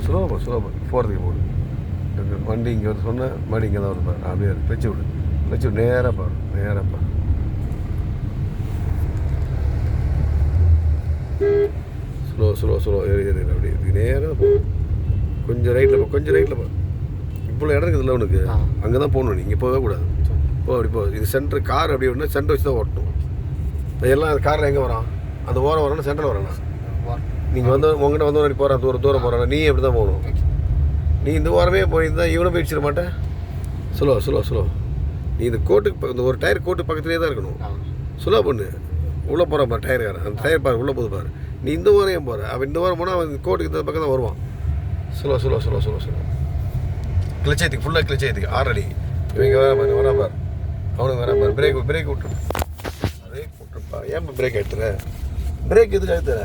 Slow போகிறதுக்கு போடு. வண்டி இங்கே வந்து சொன்னால் மறுபடி இங்கே தான் வருது பாரு. அப்படியே வச்சு விடு நேராக பாரு. ஸ்லோ ஏறி அப்படி இது நேராக போ. கொஞ்சம் ரைட்டில் போ. இவ்வளோ இடம் இருக்குதுல்ல உனக்கு, அங்கே தான் போகணும். நீங்கள் போகவே கூடாது. அப்படி போ. இது சென்டர் கார் அப்படி ஒன்று சென்டர் வச்சு தான் ஓட்டணும். எல்லாம் காரில் எங்கே வரோம், அந்த ஓரம் வரணும், சென்டரில் வரணும். நீங்கள் வந்து உங்கள்கிட்ட வந்து போகிறான் தூரம் போகிறான், நீ எப்படி தான் போகணும். நீ இந்த ஓரமே போயிருந்தால் இவனை போயிடுச்சிட மாட்டேன். ஸ்லோ. நீ இந்த கோட்டுக்கு இந்த ஒரு டயர் கோட்டு பக்கத்துலேயே தான் இருக்கணும். ஸ்லோ பண்ணு. உள்ளே போகிறான் பாரு டயருக்காரன், அந்த டயர் பாரு உள்ளே போகுது பாரு. நீ இந்த ஓரம் போகிற, அவன் இந்த ஓரம் போனால் அவன் கோட்டுக்கு இந்த பக்கம் தான் வருவான். ஸ்லோ கிளச் ஏற்றுக்கு, ஃபுல்லாக கிளச் ஏற்றுக்கு. ஆறடி இவங்க வரா பாரு, அவனுக்கு வரா பாரு. பிரேக் விட்டுருப்பா. ஏன் பிரேக் எடுத்துற? பிரேக் எதுக்கு எடுத்துற?